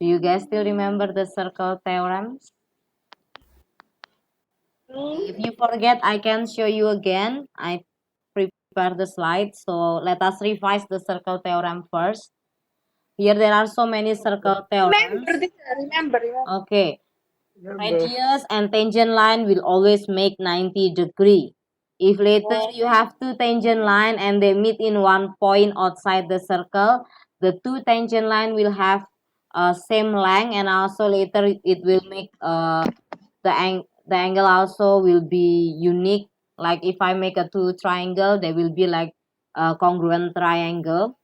Do you guys still remember the circle theorems? If you forget, I can show you again. I prepare the slide. So let us revise the circle theorem first. Here there are so many circle theorems. Remember. Okay. Radius and tangent line will always make 90 degree. If later you have two tangent line and they meet in one point outside the circle, the two tangent line will have same length, and also later it will make the angle also will be unique. Like if I make a two triangle, they will be like a congruent triangle.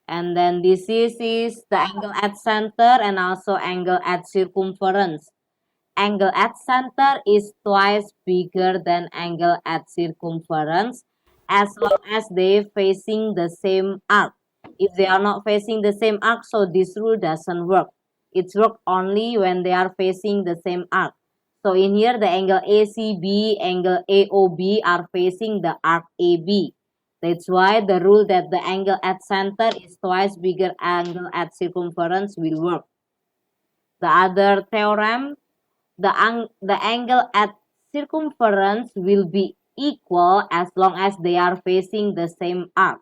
And then this is the angle at center and also angle at circumference. Angle at center is twice bigger than angle at circumference as long as they facing the same arc. If they are not facing the same arc, so this rule doesn't work. It's work only when they are facing the same arc. So in here, the angle ACB, angle AOB are facing the arc AB. That's why the rule that the angle at center is twice bigger angle at circumference will work. The other theorem, the angle at circumference will be equal as long as they are facing the same arc.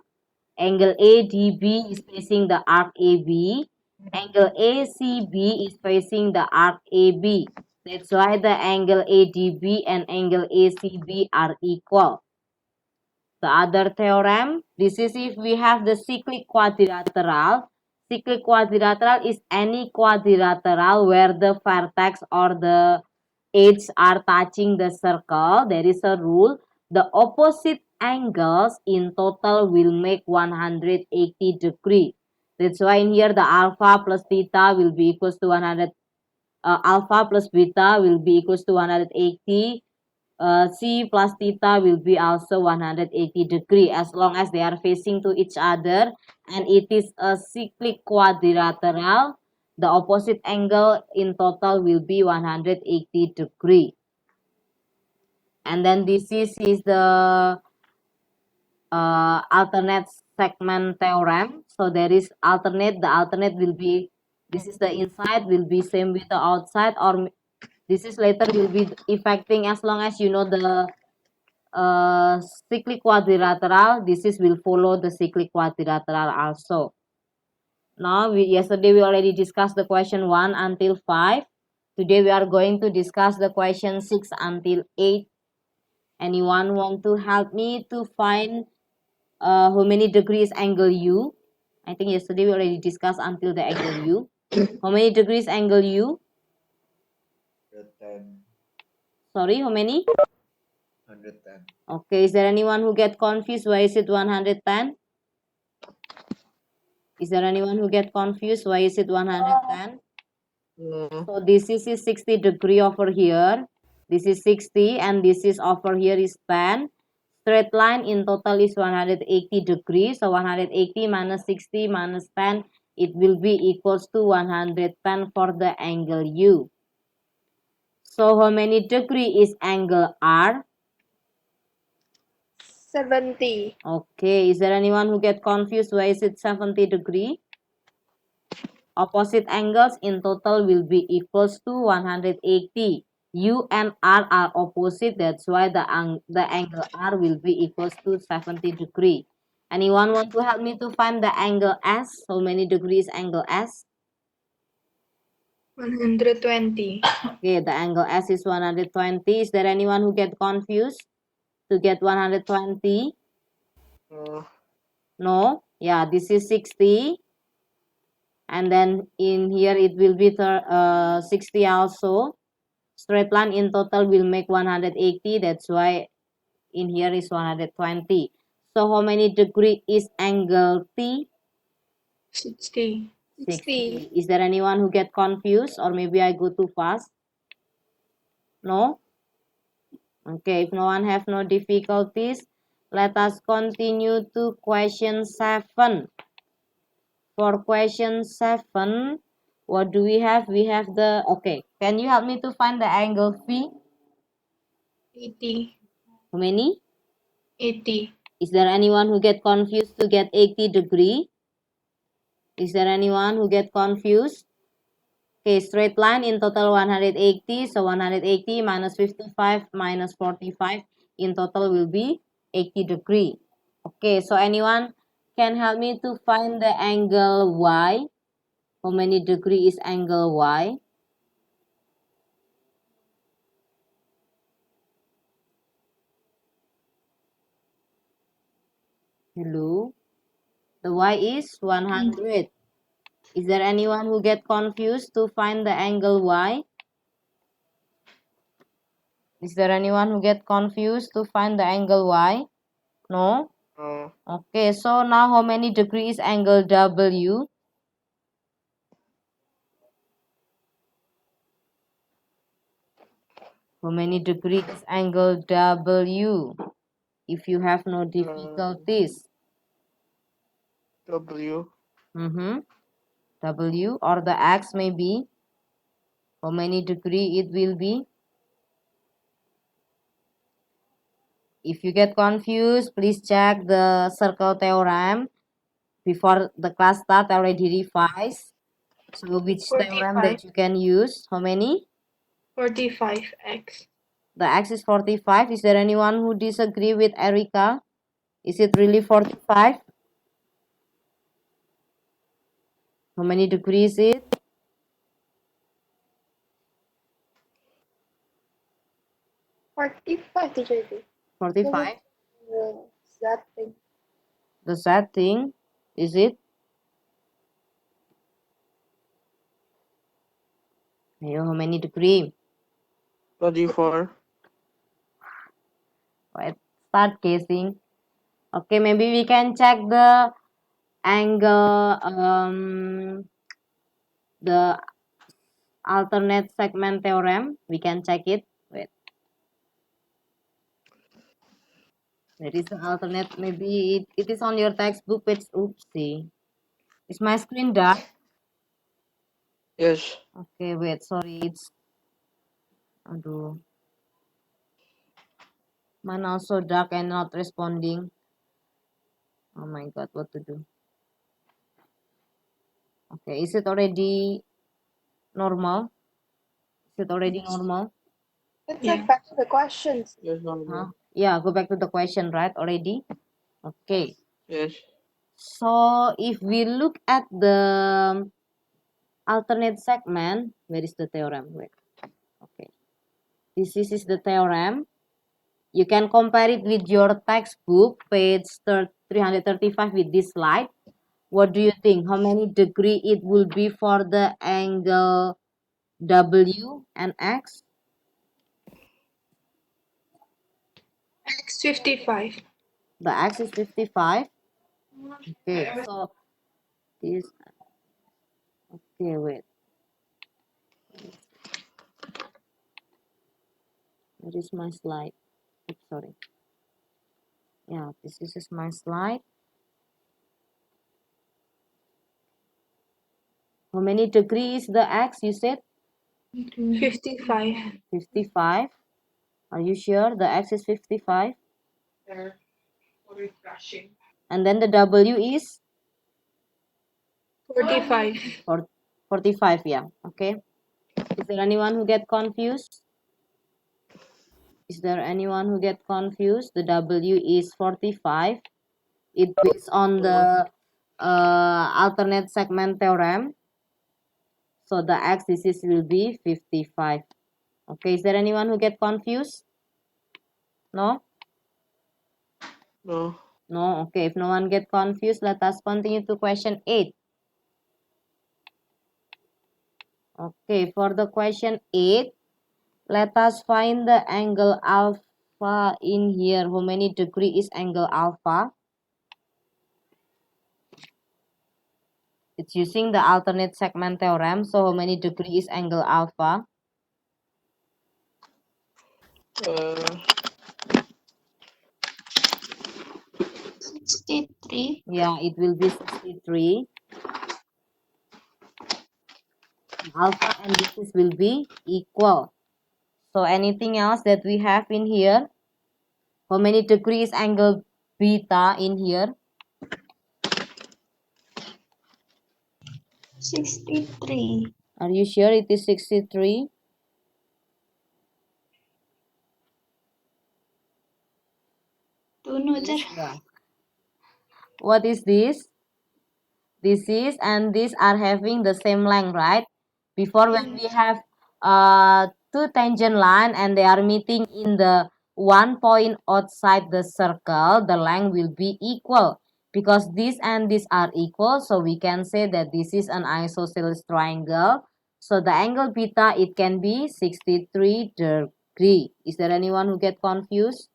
Angle ADB is facing the arc AB. Angle ACB is facing the arc AB. That's why the angle ADB and angle ACB are equal. The other theorem, this is if we have the cyclic quadrilateral. Cyclic quadrilateral is any quadrilateral where the vertex or the edges are touching the circle. There is a rule. The opposite angles in total will make 180 degree. That's why in here the alpha plus theta will be equals to 100. Alpha plus beta will be equals to 180. C plus theta will be also 180 degree as long as they are facing to each other and it is a cyclic quadrilateral. The opposite angle in total will be 180 degree. And then this is the alternate segment theorem. So there is alternate, the alternate will be, this is the inside will be same with the outside, or this is later will be affecting as long as you know the cyclic quadrilateral. This is will follow the cyclic quadrilateral also. Now yesterday we already discussed the question 1 until 5. Today we are going to discuss the question 6 until 8. Anyone want to help me to find how many degrees angle U? I think yesterday we already discussed until the angle U. How many degrees angle U? 110. Sorry, how many? 110. Okay, is there anyone who get confused? Why is it 110? Is there anyone who get confused? Why is it 110? So this is 60 degree over here. This is 60 and this is over here is 10. Straight line in total is 180 degrees. So 180 minus 60 minus 10, it will be equals to 110 for the angle U. So how many degree is angle R? 70. Okay, is there anyone who get confused? Why is it 70 degree? Opposite angles in total will be equals to 180. U and R are opposite, that's why the angle R will be equals to 70 degree. Anyone want to help me to find the angle S? How many degrees angle S? 120. Okay, the angle S is 120. Is there anyone who get confused to get 120? No? Yeah, this is 60. And then in here it will be 60 also. Straight line in total will make 180. That's why in here is 120. So how many degree is angle T? 60. 60. Is there anyone who get confused or maybe I go too fast? No? Okay, if no one have no difficulties, let us continue to question 7. For question 7, what do we have? We have the, okay, can you help me to find the angle Phi? 80. How many? 80. Is there anyone who get confused to get 80 degree? Is there anyone who get confused? Okay, straight line in total 180. So 180 minus 55 minus 45 in total will be 80 degree. Okay, so anyone can help me to find the angle Y? How many degree is angle Y? Hello? The Y is 100. Is there anyone who get confused to find the angle Y? Is there anyone who get confused to find the angle Y? No? No. Okay, so now how many degrees angle W? How many degrees angle W? If you have no difficulties. W. W or the X maybe. How many degree it will be? If you get confused, please check the circle theorem. Before the class start, I already revised. So which theorem 45. that you can use? How many? 45x. The X is 45. Is there anyone who disagree with Erica? Is it really 45? How many degrees is it? 45 teacher. 45. That thing. The sad thing, is it? Ayo, how many degree? 24. Right, start guessing. Okay, maybe we can check the angle, the alternate segment theorem. We can check it. Wait. That is the alternate. Maybe it is on your textbook page. Oopsie. Is my screen dark? Yes. Okay, wait. Sorry, it's. Aduh. Mine also dark and not responding. Oh my god, what to do? Okay, is it already normal? Is it already normal? Let's check back to the questions. Yes, normal. Huh? Yeah, go back to the question, right? Already? Okay. Yes. So if we look at the alternate segment, where is the theorem? Wait. Okay. This is the theorem. You can compare it with your textbook, page 335 with this slide. What do you think? How many degree it will be for the angle W and X? X 55. The X is 55. Okay, so this, okay, wait. Where is my slide? Oops, sorry. Yeah, this is my slide. How many degrees the X you said? 55. 55. Are you sure the X is 55? And then the W is 45. 45, yeah. Okay. Is there anyone who get confused? Is there anyone who get confused? The W is 45. It based on the alternate segment theorem. So the x-axis will be 55. Okay, is there anyone who get confused? No? No. No? Okay, if no one get confused, let us continue to question 8. Okay, for the question 8, let us find the angle alpha in here. How many degree is angle alpha? It's using the alternate segment theorem. So how many degree is angle alpha? 63. Yeah, it will be 63. Alpha and this will be equal. So anything else that we have in here? How many degrees angle beta in here? 63. Are you sure it is 63? Don't know, sir. Yeah. What is this? This is and these are having the same length, right? Before when we have two tangent line and they are meeting in the one point outside the circle, the length will be equal. Because this and this are equal, so we can say that this is an isosceles triangle. So the angle beta, it can be 63 degree. Is there anyone who get confused?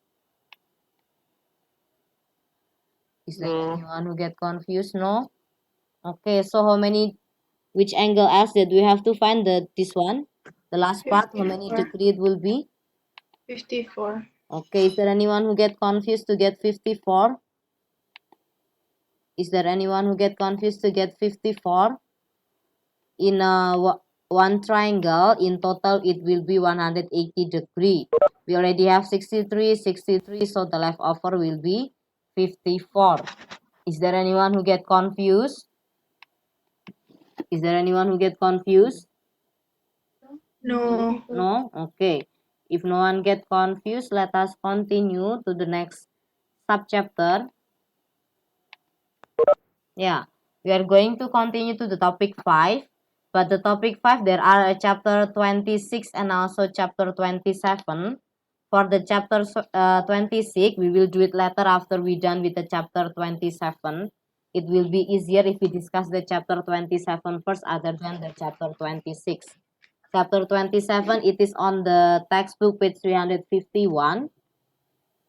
Is there No. anyone who get confused? No? Okay, so how many, which angle else that we have to find this one? The last part, how many 54. degree it will be? 54. Okay, is there anyone who get confused to get 54? Is there anyone who get confused to get 54? In one triangle, in total it will be 180 degree. We already have 63, 63, so the leftover will be 54. Is there anyone who get confused? Is there anyone who get confused? No. No? Okay. If no one get confused, let us continue to the next subchapter. Yeah, we are going to continue to the topic 5. But the topic 5, there are a chapter 26 and also chapter 27. For the chapter 26, we will do it later after we done with the chapter 27. It will be easier if we discuss the chapter 27 first other than the chapter 26. Chapter 27, it is on the textbook page 351.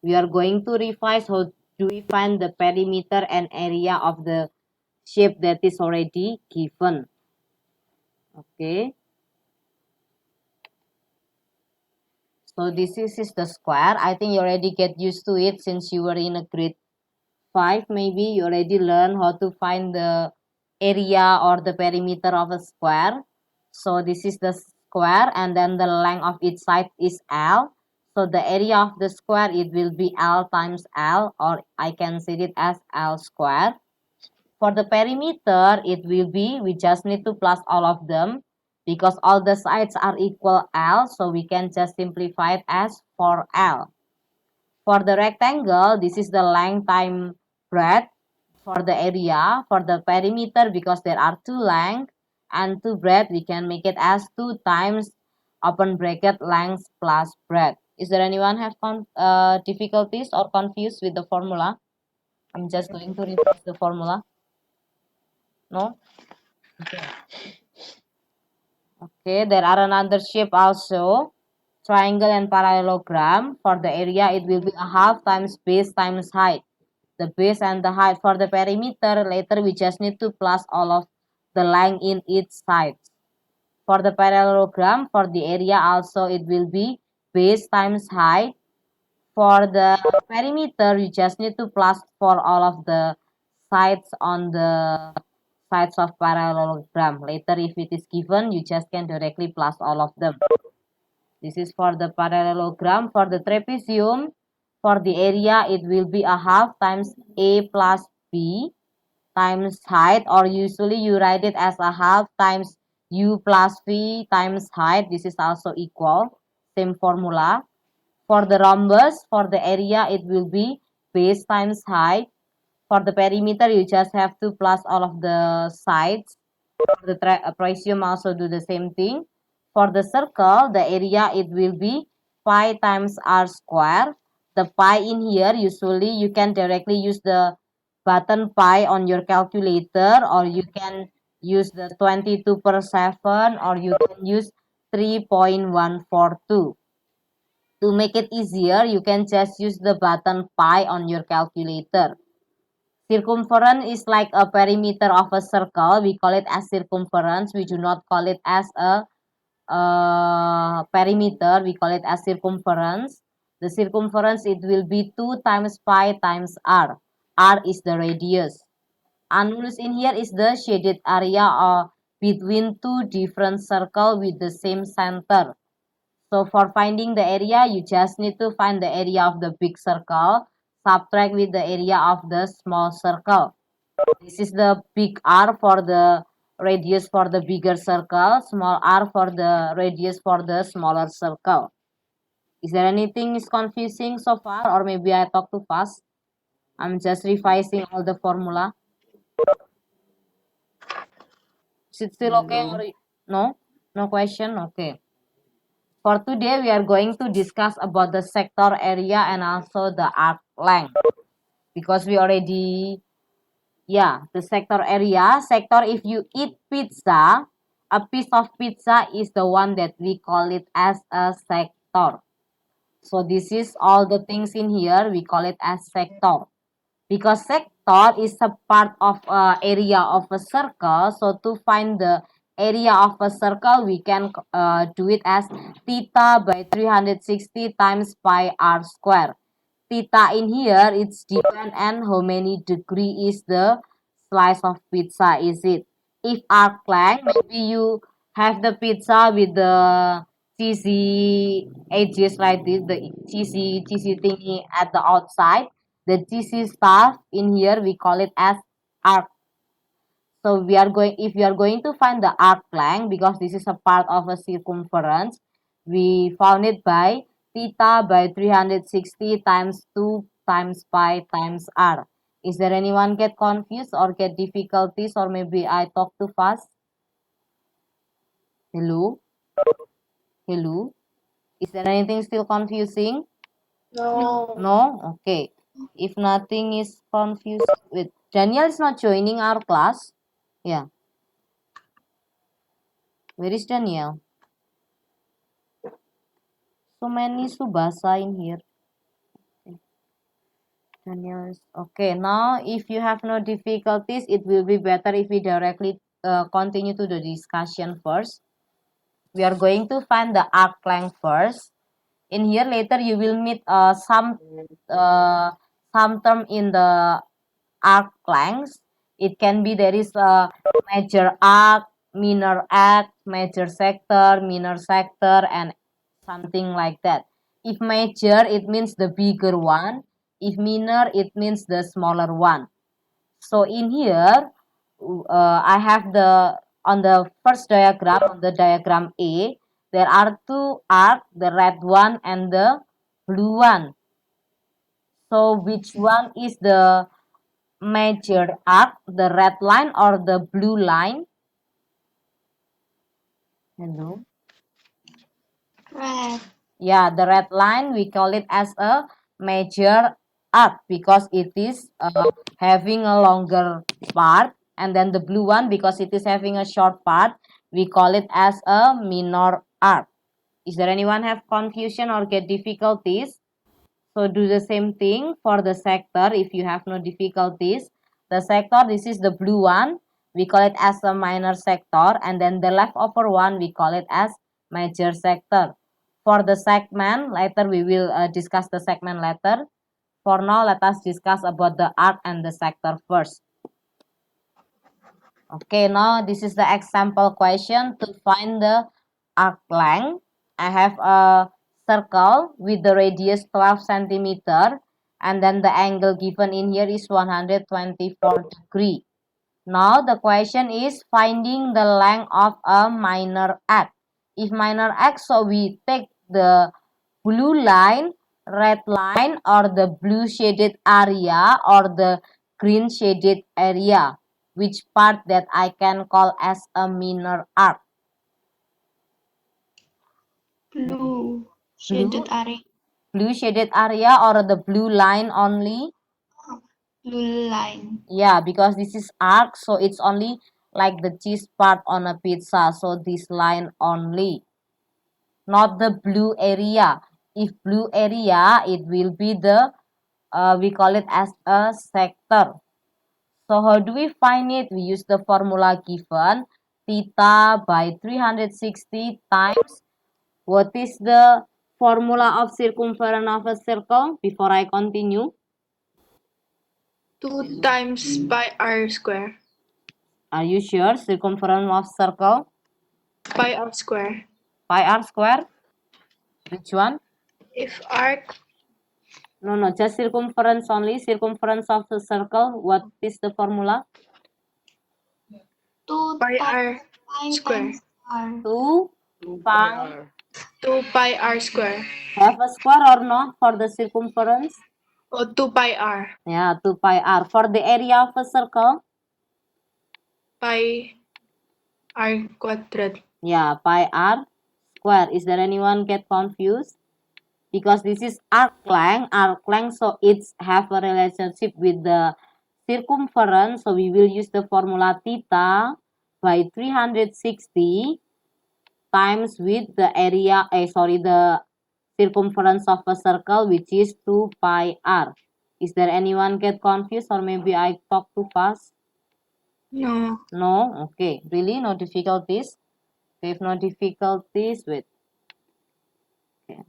We are going to revise how do we find the perimeter and area of the shape that is already given. Okay. So this is the square. I think you already get used to it since you were in a grade 5 maybe. You already learned how to find the area or the perimeter of a square. So this is the square and then the length of each side is L. So the area of the square, it will be L times L, or I can say it as L square. For the perimeter, it will be, we just need to plus all of them because all the sides are equal L, so we can just simplify it as 4L. For the rectangle, this is the length times breadth. For the area, for the perimeter, because there are two length and two breadth, we can make it as 2 times open bracket length plus breadth. Is there anyone have difficulties or confused with the formula? I'm just going to revise the formula. No? Okay. Okay, there are another shape also. Triangle and parallelogram. For the area, it will be a half times base times height. The base and the height. For the perimeter, later we just need to plus all of the length in each side. For the parallelogram, for the area also, it will be base times height. For the perimeter, you just need to plus for all of the sides on the sides of parallelogram. Later, if it is given, you just can directly plus all of them. This is for the parallelogram. For the trapezium, for the area, it will be a half times A plus B times height, or usually you write it as a half times U plus V times height. This is also equal. Same formula. For the rhombus, for the area, it will be base times height. For the perimeter, you just have to plus all of the sides. For the trapezium, also do the same thing. For the circle, the area, it will be pi times r square. The pi in here, usually you can directly use the button pi on your calculator, or you can use the 22/7, or you can use 3.142. To make it easier, you can just use the button pi on your calculator. Circumference is like a perimeter of a circle. We call it as circumference. We do not call it as a perimeter. We call it as circumference. The circumference, it will be 2 times pi times r. R is the radius. Annulus in here is the shaded area between two different circles with the same center. So for finding the area, you just need to find the area of the big circle, subtract with the area of the small circle. This is the big R for the radius for the bigger circle, small r for the radius for the smaller circle. Is there anything is confusing so far, or maybe I talk too fast? I'm just revising all the formula. Is it still okay or no? No question? Okay. For today, we are going to discuss about the sector area and also the arc length. Because we already, the sector area. Sector, if you eat pizza, a piece of pizza is the one that we call it as a sector. So this is all the things in here, we call it as sector. Because sector is a part of area of a circle, so to find the area of a circle, we can do it as theta by 360 times pi r square. Theta in here, it's depend on how many degree is the slice of pizza is it. If arc length, maybe you have the pizza with the cheesy edges like this, the cheesy thingy at the outside. The cheesy stuff in here, we call it as arc. So if we are going to find the arc length, because this is a part of a circumference, we found it by theta by 360 times 2 times pi times r. Is there anyone get confused or get difficulties, or maybe I talk too fast? Hello? Hello? Is there anything still confusing? No. No? Okay. If nothing is confused with Daniel is not joining our class. Yeah. Where is Daniel? So many Subasa in here. Okay. Daniel is okay. Now, if you have no difficulties, it will be better if we directly continue to the discussion first. We are going to find the arc length first. In here, later you will meet some term in the arc length. It can be there is a major arc, major sector, minor sector, and something like that. If major, it means the bigger one. If minor, it means the smaller one. So in here, I have on the first diagram, on the diagram A, there are two arcs, the red one and the blue one. So which one is the major arc, the red line or the blue line? Hello? Red. Yeah, the red line, we call it as a major arc because it is having a longer part. And then the blue one, because it is having a short part, we call it as a minor arc. Is there anyone have confusion or get difficulties? So do the same thing for the sector if you have no difficulties. The sector, this is the blue one. We call it as a minor sector. And then the leftover one, we call it as major sector. For the segment, later we will discuss the segment later. For now, let us discuss about the arc and the sector first. Okay, now this is the example question to find the arc length. I have a circle with the radius 12 centimeter and then the angle given in here is 124 degree. Now the question is finding the length of a minor arc. If minor arc, so we take the blue line, red line, or the blue shaded area or the green shaded area. Which part that I can call as a minor arc? Blue. Shaded area. Blue shaded area or the blue line only? Blue line. Yeah, because this is arc, so it's only like the cheese part on a pizza. So this line only, not the blue area. If blue area, it will be the, we call it as a sector. So how do we find it? We use the formula given, theta by 360 times. What is the formula of circumference of a circle? Before I continue. 2 times pi r square. Are you sure? Circumference of circle? Pi r square. Pi r square? Which one? If arc, No, just circumference only. Circumference of the circle. What is the formula? 2 pi r square. 2 2 pi pi r. 2 pi r square. have a square or not for the circumference? Or 2 pi r. Yeah, 2 pi r. For the area of a circle? Pi r quadrat. Yeah, pi r square. Is there anyone get confused? Because this is arc length, so it's have a relationship with the circumference. So we will use the formula theta by 360 times with the area, the circumference of a circle, which is 2 pi r. Is there anyone get confused, or maybe I talk too fast? No. No? Okay. Really? No difficulties? Okay, if no difficulties, wait. Okay.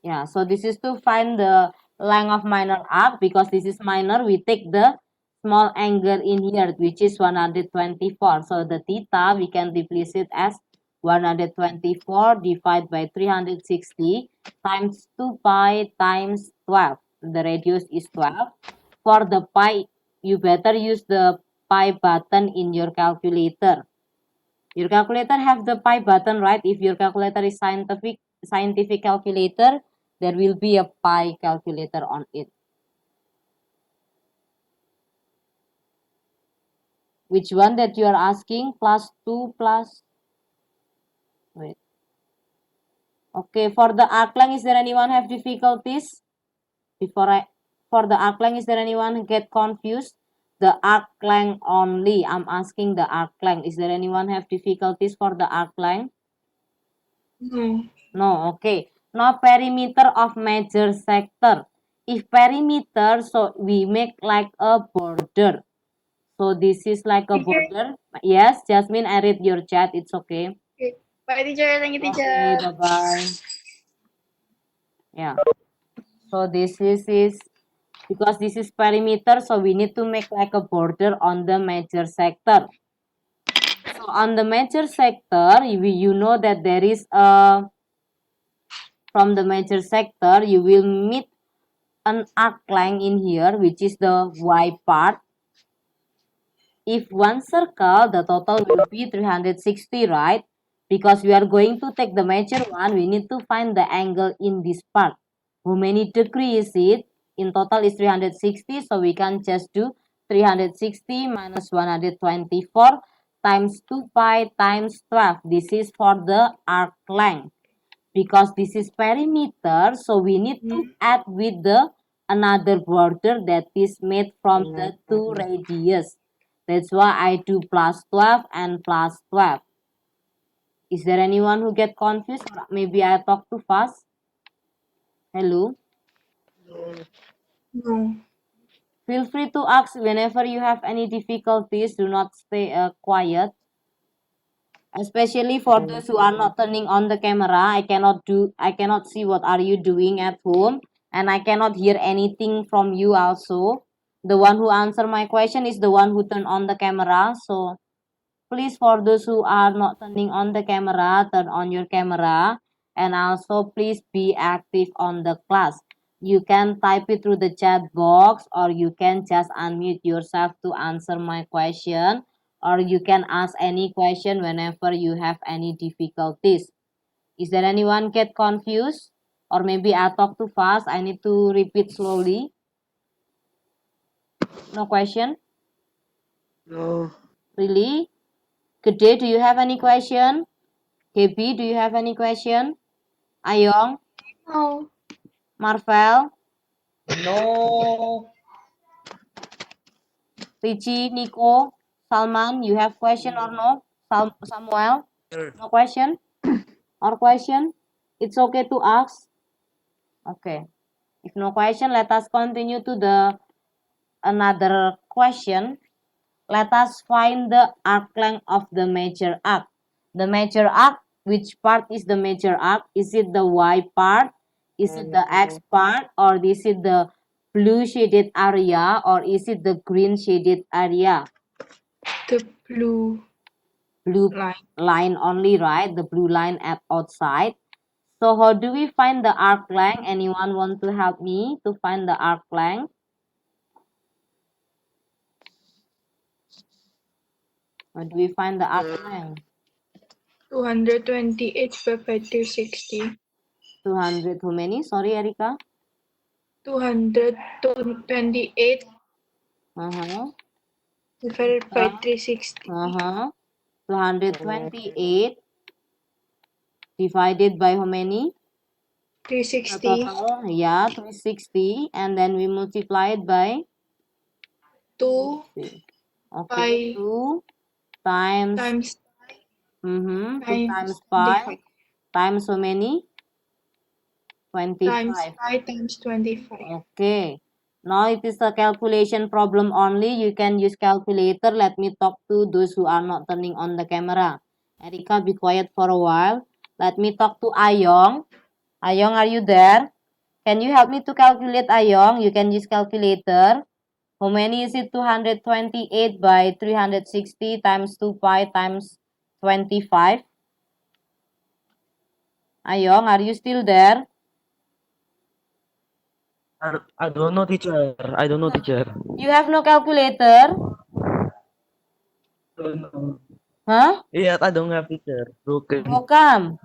Yeah, so this is to find the length of minor arc. Because this is minor, we take the small angle in here, which is 124. So the theta, we can replace it as 124 divided by 360 times 2 pi times 12. The radius is 12. For the pi, you better use the pi button in your calculator. Your calculator have the pi button, right? If your calculator is scientific calculator, there will be a pi calculator on it. Which one that you are asking? Plus 2 plus, wait. Okay, for the arc length, is there anyone have difficulties? For the arc length, is there anyone get confused? The arc length only. I'm asking the arc length. Is there anyone have difficulties for the arc length? No. No, okay. Now perimeter of major sector. If perimeter, so we make like a border. So this is like a border. Yes, Jasmine, I read your chat. It's okay. Okay. Bye, teacher. Thank you, Okay, teacher. bye-bye. Yeah. So this is because this is perimeter, so we need to make like a border on the major sector. So on the major sector, you know that there is a, from the major sector, you will meet an arc length in here, which is the y part. If one circle, the total will be 360, right? Because we are going to take the major one, we need to find the angle in this part. How many degrees is it? In total is 360, so we can just do 360 minus 124 times 2 pi times 12. This is for the arc length. Because this is perimeter, so we need to add with the another border that is made from the two radius. That's why I do plus 12 and plus 12. Is there anyone who get confused? Or maybe I talk too fast? Hello? No. Feel free to ask whenever you have any difficulties. Do not stay quiet. Especially for those who are not turning on the camera, I cannot see what are you doing at home, and I cannot hear anything from you also. The one who answer my question is the one who turn on the camera. So please, for those who are not turning on the camera, turn on your camera, and also please be active on the class. You can type it through the chat box, or you can just unmute yourself to answer my question, or you can ask any question whenever you have any difficulties. Is there anyone get confused? Or maybe I talk too fast, I need to repeat slowly. No question? No. Really? Good day, do you have any question? KB, do you have any question? Ayong? No. Marvel? No. Richie? Nico? Salman, you have question or no? Samuel? Sir. No question? Or question? It's okay to ask? Okay. If no question, let us continue to the another question. Let us find the arc length of the major arc. The major arc, which part is the major arc? Is it the Y part? Is it the X part? Or is it the blue shaded area? Or is it the green shaded area? The blue Blue line. line only, right? The blue line at outside. So how do we find the arc length? Anyone want to help me to find the arc length? How do we find the arc length? 228 divided by 360. 200, how many? Sorry, Erika. 228 Uh-huh. divided by 360. Uh-huh. 228 divided by how many? The 360. total, yeah, 360. And then we multiply it by 2 okay, by 2 times, times 2 times times 25 5 times how many? times 25. 5 times 25. Okay. Now it is a calculation problem only. You can use calculator. Let me talk to those who are not turning on the camera. Erika, be quiet for a while. Let me talk to Ayong. Ayong, are you there? Can you help me to calculate, Ayong? You can use calculator. How many is it? 228 by 360 times 2 pi times 25. Ayong, are you still there? I don't know, teacher. I don't know, teacher. You have no calculator? Don't know. Huh? Yeah, I don't have, teacher. Broken. How come?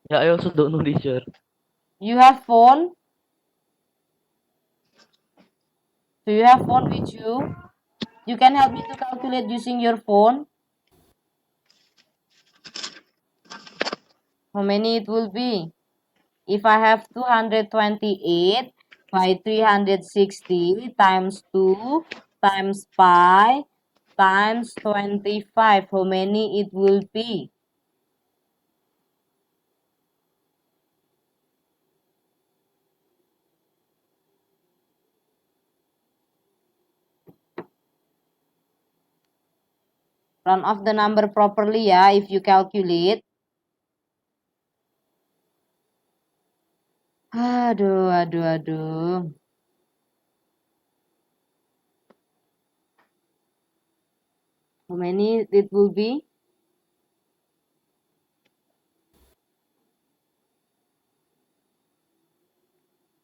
Yeah, I also don't know, teacher. You have phone? Do you have phone with you? You can help me to calculate using your phone. How many it will be? If I have 228 by 360 times 2 times pi times 25, how many it will be? Round off the number properly, yeah, if you calculate. Aduh, aduh, aduh. How many it will be?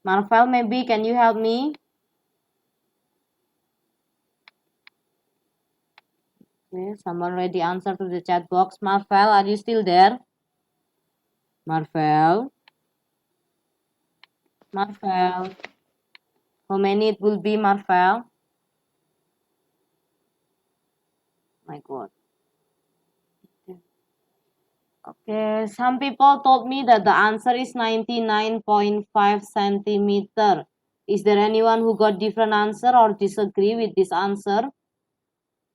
Marvel, maybe can you help me? Okay, someone already answered to the chat box. Marvel, are you still there? Marvel? Marvel? How many it will be, Marvel? My God. Okay, some people told me that the answer is 99.5 centimeter. Is there anyone who got different answer or disagree with this answer?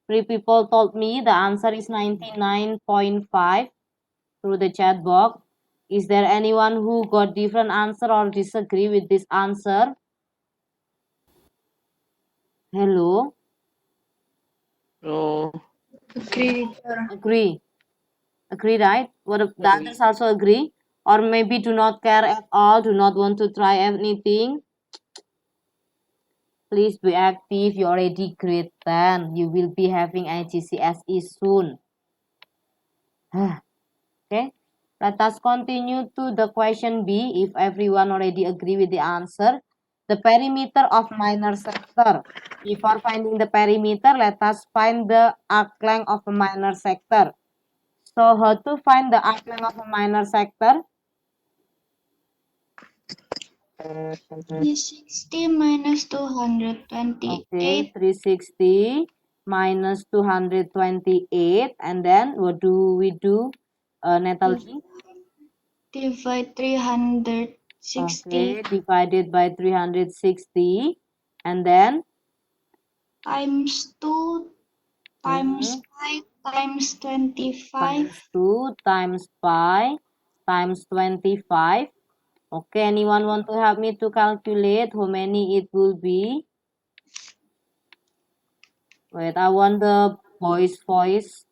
3 people told me the answer is 99.5 through the chat box. Is there anyone who got different answer or disagree with this answer? Hello? No. Agree, teacher. Agree. Agree, right? What if the others also agree? Or maybe do not care at all, do not want to try anything? Please be active. You already grade 10. You will be having IGCSE soon. Okay. Let us continue to the question B. If everyone already agree with the answer. The perimeter of minor sector. Before finding the perimeter, let us find the arc length of a minor sector. So how to find the arc length of a minor sector? 360 minus 228 Okay, 360 minus 228. And then what do we do, Natalie? divide 360 Okay, divided by 360. And then? times 2 times 5 times 25. Times 2 times pi times 25. Okay, anyone want to help me to calculate how many it will be? Wait, I want the boys' voice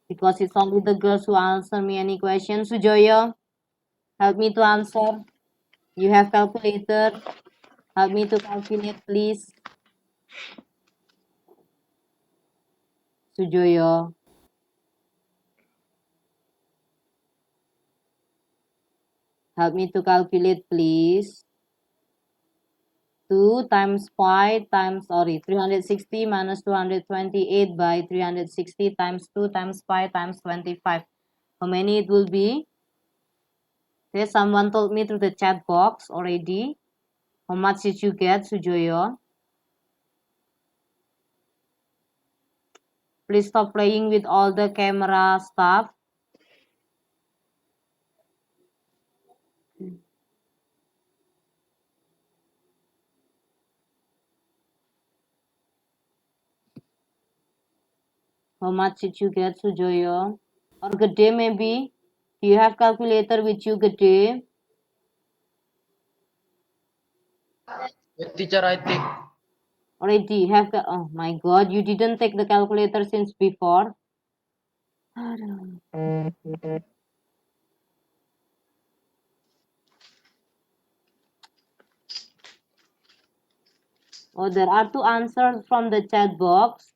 because it's only the girls who answer me any question. Sujoyo, help me to answer. You have calculator. Help me to calculate, please. Sujoyo. Help me to calculate, please. 2 times pi times, 360 minus 228 by 360 times 2 times pi times 25. How many it will be? Okay, someone told me through the chat box already. How much did you get, Sujoyo? Please stop playing with all the camera stuff. How much did you get, Sujoyo? Or Gede maybe? Do you have calculator with you, Gede? Teacher, I think. Already have, oh my god, you didn't take the calculator since before? Aduh. Oh, there are two answers from the chat box.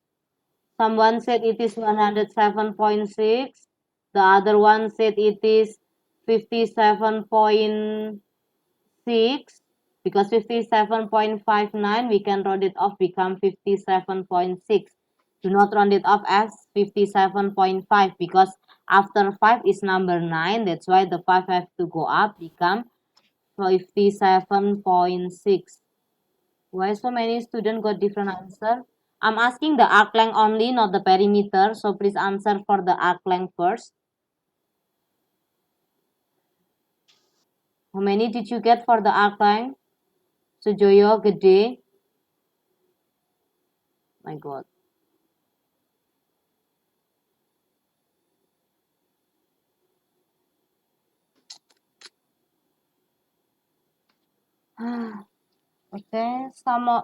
Someone said it is 107.6. The other one said it is 57.6. Because 57.59, we can round it off, become 57.6. Do not round it off as 57.5 because after 5 is number 9. That's why the 5 have to go up, become 57.6. Why so many students got different answer? I'm asking the arc length only, not the perimeter. So please answer for the arc length first. How many did you get for the arc length? Sujoyo, Gede. My God. Okay,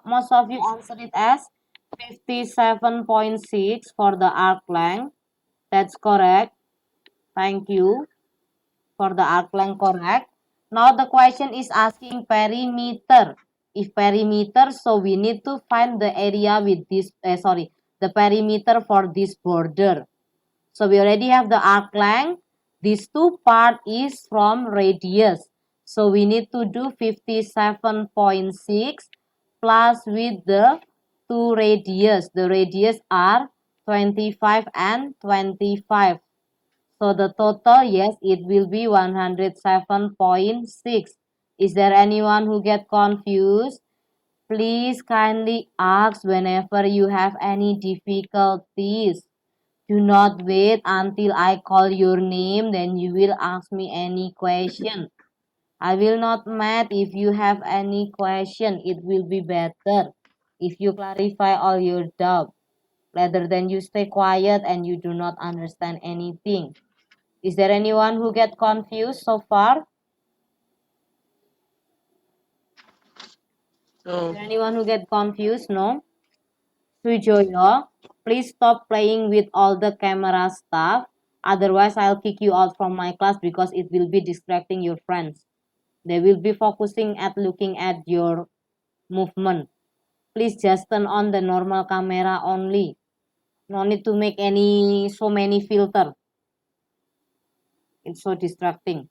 most of you answered it as 57.6 for the arc length. That's correct. Thank you for the arc length correct. Now the question is asking perimeter. If perimeter, so we need to find the area with this, the perimeter for this border. So we already have the arc length. These two part is from radius. So we need to do 57.6 plus with the two radius. The radius are 25 and 25. So the total, yes, it will be 107.6. Is there anyone who get confused? Please kindly ask whenever you have any difficulties. Do not wait until I call your name, then you will ask me any question. I will not mad if you have any question. It will be better if you clarify all your doubt rather than you stay quiet and you do not understand anything. Is there anyone who get confused so far? No. Is there anyone who get confused? No? Sujoyo, please stop playing with all the camera stuff. Otherwise, I'll kick you out from my class because it will be distracting your friends. They will be focusing at looking at your movement. Please just turn on the normal camera only. No need to make so many filter. It's so distracting.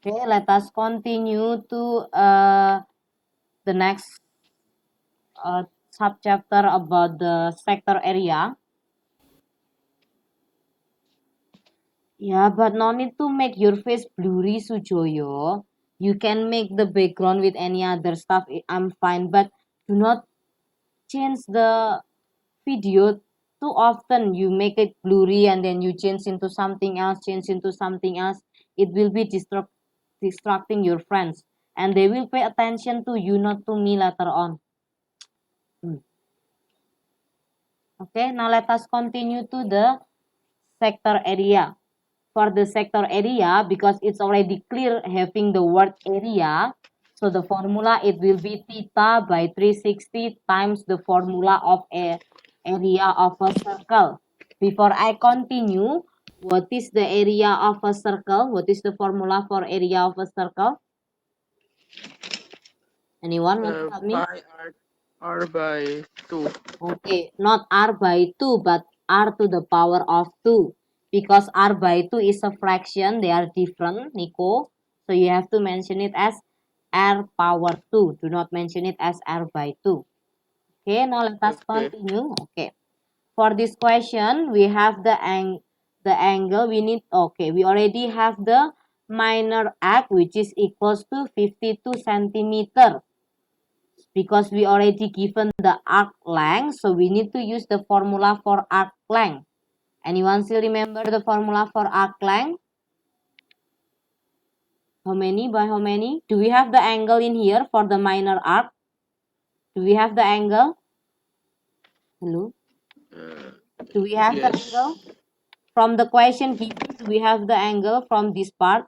Okay, let us continue to the next subchapter about the sector area. Yeah, but no need to make your face blurry, Sujoyo. You can make the background with any other stuff. I'm fine, but do not change the video too often. You make it blurry and then you change into something else, change into something else. It will be distracting your friends, and they will pay attention to you, not to me later on. Okay, now let us continue to the sector area. For the sector area, because it's already clear having the word area, so the formula it will be theta by 360 times the formula of a area of a circle. Before I continue, what is the area of a circle? What is the formula for area of a circle? Anyone want to help me? Pi R by 2. Okay, not r by 2, but r to the power of 2. Because r by 2 is a fraction, they are different, Nico. So you have to mention it as r power 2. Do not mention it as r by 2. Okay, now let us Okay. continue. Okay. For this question, we have the angle we need. Okay, we already have the minor arc which is equals to 52 centimeter. Because we already given the arc length, so we need to use the formula for arc length. Anyone still remember the formula for arc length? How many by how many? Do we have the angle in here for the minor arc? Do we have the angle? Hello? Do we have the Yes. angle? From the question given, do we have the angle from this part?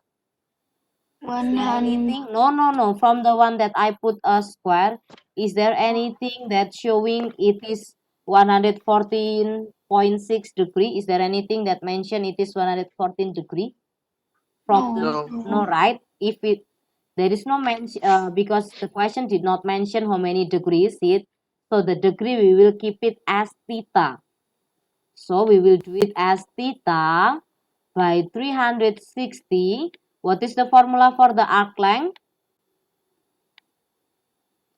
Is there 100. anything? No. From the one that I put a square, is there anything that showing it is 114.6 degree? Is there anything that mention it is 114 degree? From the No. no, right? If it there is no mention because the question did not mention how many degrees it, so the degree we will keep it as theta. So we will do it as theta by 360. What is the formula for the arc length?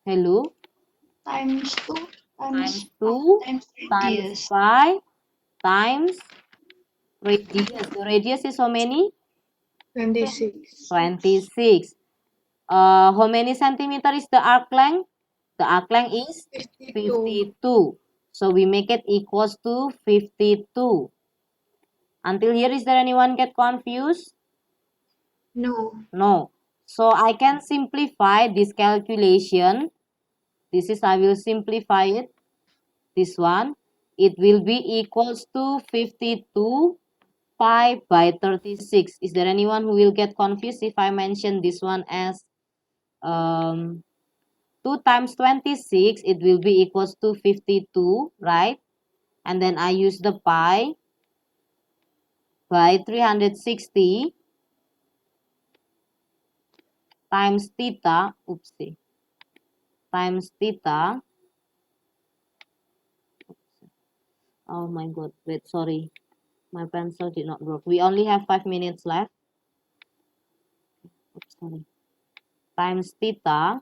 Hello? Times 2 Times times 2 times times radius. 5 times radius. The radius is how many? 26. 26. How many centimeter is the arc length? The arc length is 52. So we make it equals to 52. Until here, is there anyone get confused? No. No. So I can simplify this calculation. I will simplify it. This one. It will be equals to 52 pi by 36. Is there anyone who will get confused if I mention this one as 2 times 26, it will be equals to 52, right? And then I use the pi by 360 times theta, oopsie, times theta. Oh my god, wait, sorry. My pencil did not work. We only have 5 minutes left. Oops, sorry. Times theta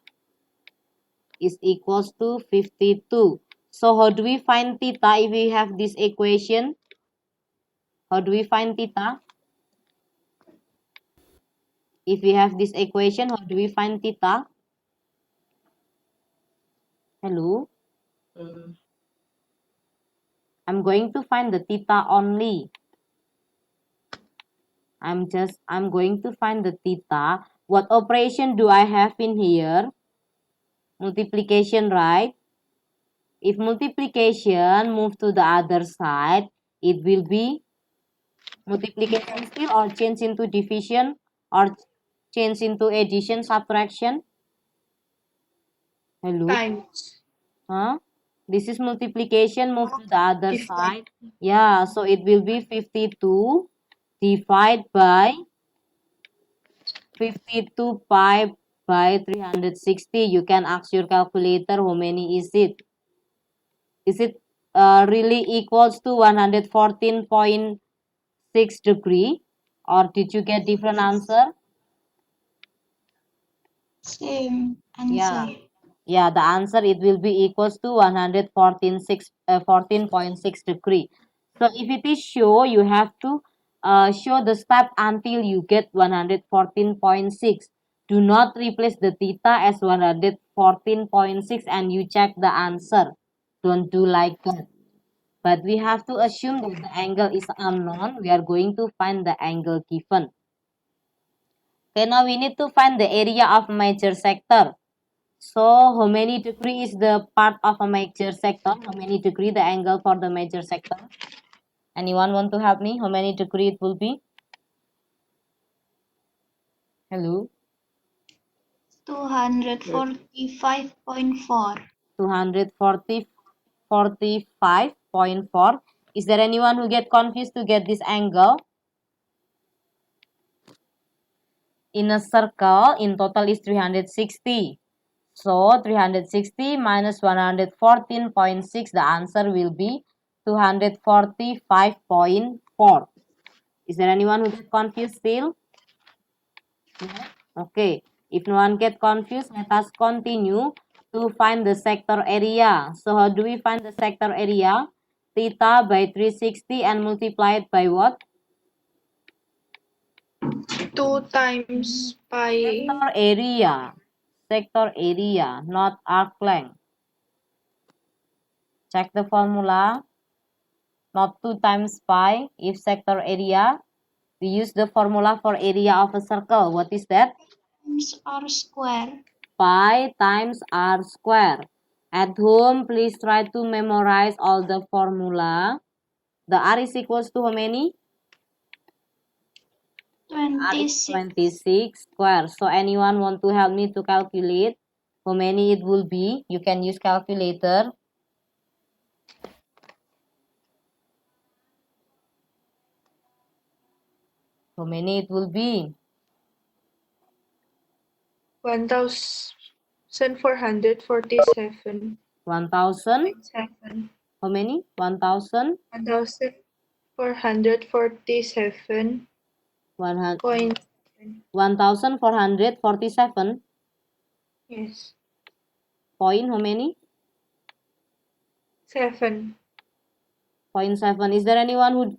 is equals to 52. So how do we find theta if we have this equation? How do we find theta? If we have this equation, how do we find theta? Hello? I'm going to find the theta only. I'm going to find the theta. What operation do I have in here? Multiplication, right? If multiplication move to the other side, it will be multiplication still, or change into division, or change into addition, subtraction. Hello? Times. Huh? This is multiplication, move to the other side. Yeah, so it will be 52 divided by 52 pi by 360. You can ask your calculator how many is it. Is it really equals to 114.6 degree, or did you get different answer? Same Yeah. answer. Yeah, the answer it will be equals to 14.6 degree. So if it is show, you have to show the step until you get 114.6. Do not replace the theta as 114.6 and you check the answer. Don't do like that. But we have to assume that the angle is unknown. We are going to find the angle given. Okay, now we need to find the area of major sector. So, how many degree is the part of a major sector? How many degree the angle for the major sector? Anyone want to help me? How many degree it will be? Hello? 245.4. 245.4. Is there anyone who get confused to get this angle? In a circle, in total is 360. So 360 minus 114.6, the answer will be 245.4. Is there anyone who get confused still? Okay. If no one get confused, let us continue to find the sector area. So how do we find the sector area? Theta by 360 and multiply it by what? 2 times pi. Sector area, not arc length. Check the formula. Not 2 times pi. If sector area, we use the formula for area of a circle. What is that? Times r square. Pi times r square. At home, please try to memorize all the formula. The r is equals to how many? R is 26 square. So anyone want to help me to calculate how many it will be? You can use calculator. How many it will be? 1,447. 1,000. 7. How many? 1,000. 1,447. 1,447. Yes. Point how many? 7. 0.7. Is there anyone who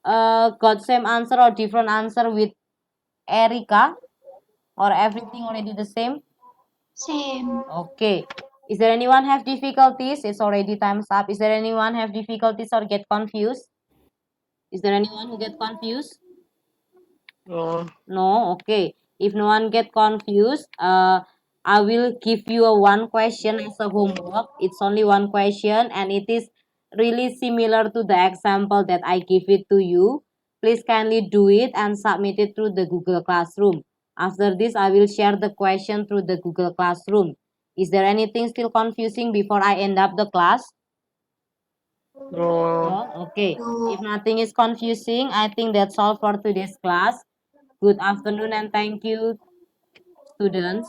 got same answer or different answer with Erika? Or everything already the same? Same. Okay. Is there anyone have difficulties? It's already time's up. Is there anyone have difficulties or get confused? Is there anyone who get confused? No. No? Okay. If no one get confused, I will give you a one question as a homework. It's only one question and it is really similar to the example that I give it to you. Please kindly do it and submit it through the Google Classroom. After this, I will share the question through the Google Classroom. Is there anything still confusing before I end up the class? No. No? Okay. No. If nothing is confusing, I think that's all for today's class. Good afternoon and thank you, students.